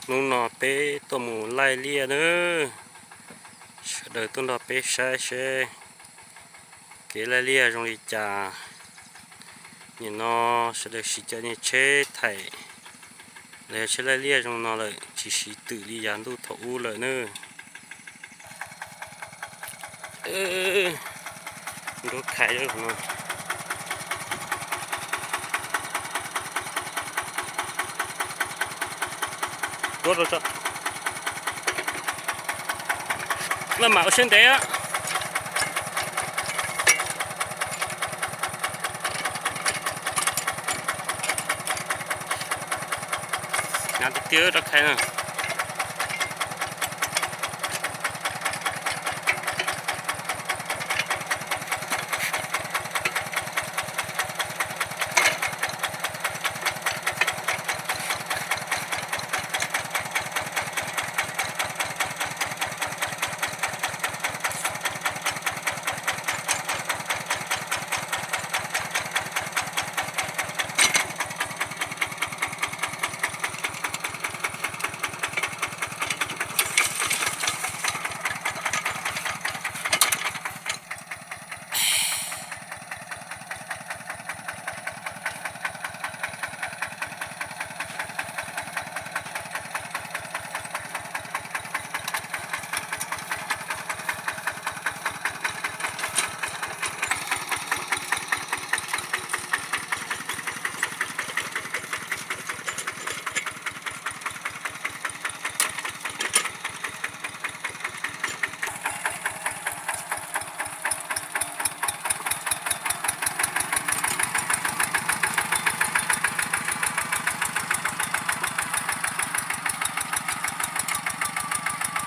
nung nọ bé tôm mù lai lia nữa đời tôi nọ bé sai xe cái lai lia trong đi trà nhìn nó sẽ được xịt cho như chế thảy để chế lai lia trong nó lại chỉ xịt tự đi dán tu thấu lại nữa đốt khai được không đốt rồi cho nó mạo xuyên tế á ngã tiếp tiêu đó khai nè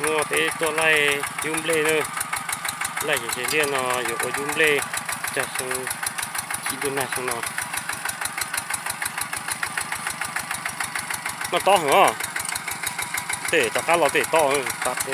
ngô bé tôi lại zoom lên nữa lại chỉ liên nóอยู่zoom lên chặt sang chỉ đun này sang nó to hả để tất cả lò để to hơn tập đi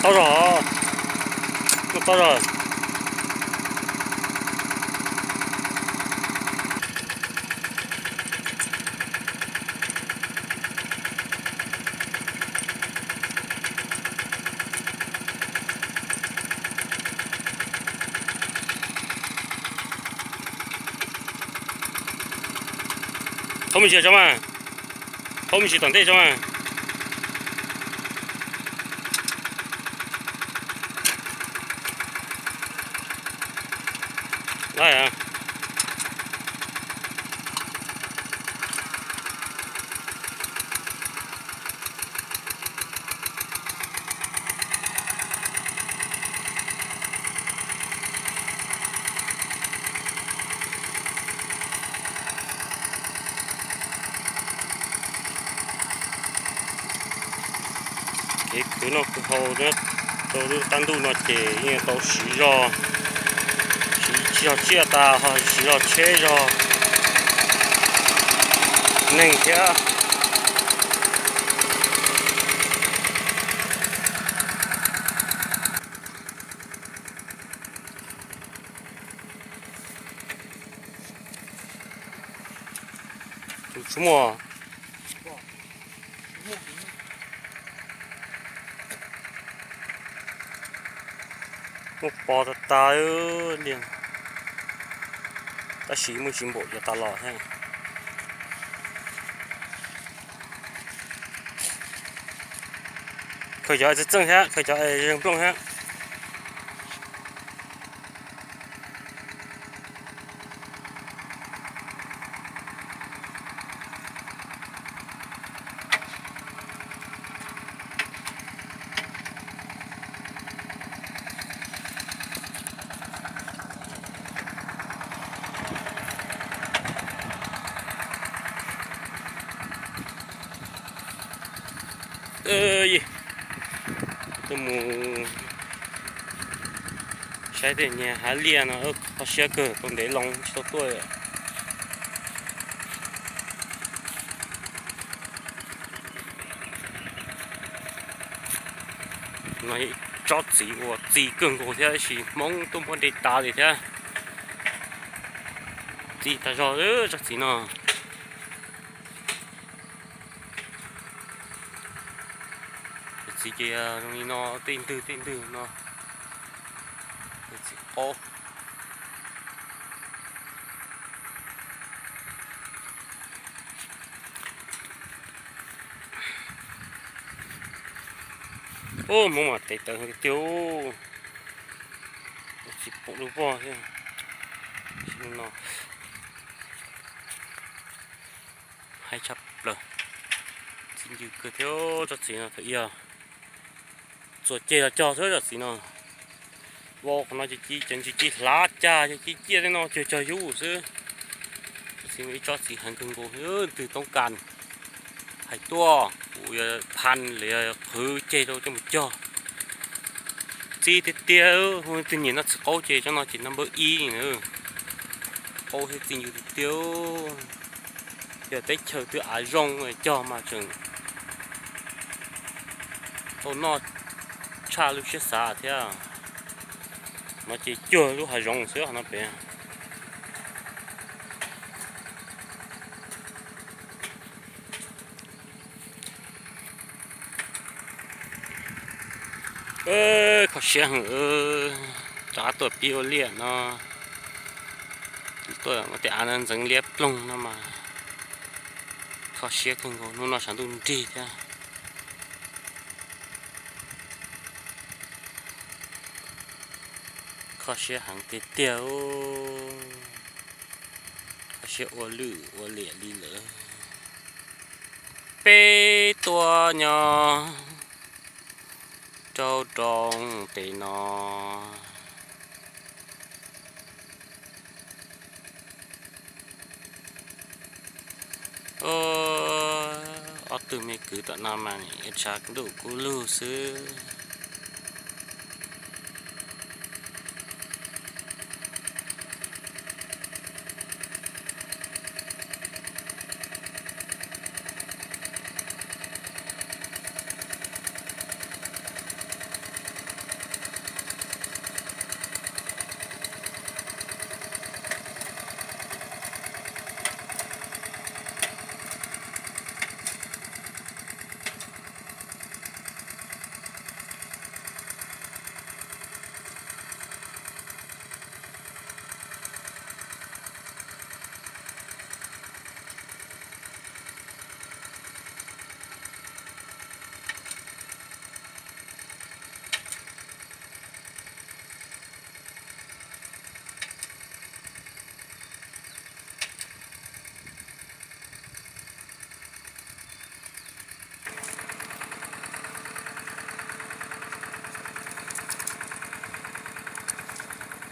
to rồi, nó to rồi. Không mình chỉ cho mà, không mình chỉ toàn thế cho mà. Đây à. Cái cứ nó cứ hầu nữa, tôi单独nó chỉ như tàu xí rồi, xí cho chia ta hoặc xí cho chế rồi, nên thế. Chú mùa. Một bò ta ơi liền, ta xí một chim bộ cho ta lò thế. Khởi cho rất chân hết, khởi cho rừng plong hết. Ơi, tôi muốn sai để nhà hái liền nó có xe cờ còn để lòng cho tôi. Nói chót gì cường của thế chỉ mong tôi muốn để ta thì thế gì ta rồi chót gì nó gì kia nó tin từ nó ô ô mong mà tệ tận tiêu chỉ bộ đồ bò thế nó hay chập rồi xin chịu cứ thiếu cho gì nó thấy à rồi chơi là cho thôi là gì nó vô nó chỉ chân chỉ lá cha chỉ chia đấy nó chơi vui chứ xin nghĩ cho gì hàng cưng cô từ tông càn hay tua pan lấy khử chơi đâu cho một cho chi thì tiêu hôm tự nhiên nó câu chơi cho nó chỉ number y nữa câu hết tình yêu tiêu giờ tới chờ từ ái rong rồi cho mà chừng thôi nó cha lúc xưa xa thế à nó chỉ chưa lúc hải rong xưa nó bé ơ khó xem trả tuổi piêu liền nó tôi mà để ăn dừng liếp lông nó mà khó xem không nó sản xuất đi thế khó xem hàng tê tiêu khó xem ô lẻ đi nữa bê tua nhỏ trâu tròn tê nó ở từ mấy cứ tận nam mà này chắc đủ cú lưu xứ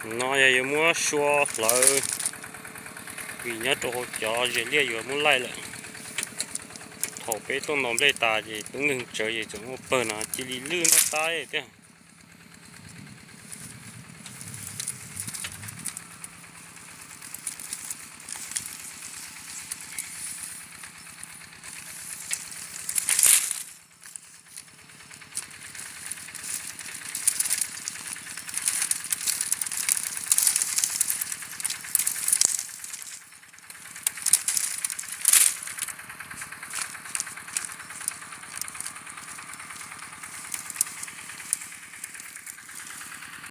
nó giờ mua xua lỡ vì nhớ chỗ cho dễ lia vừa muốn lại lại thổ bê tông nóm đây ta gì cũng ngừng chờ gì chúng một bờ nó chỉ đi lư nó tay thế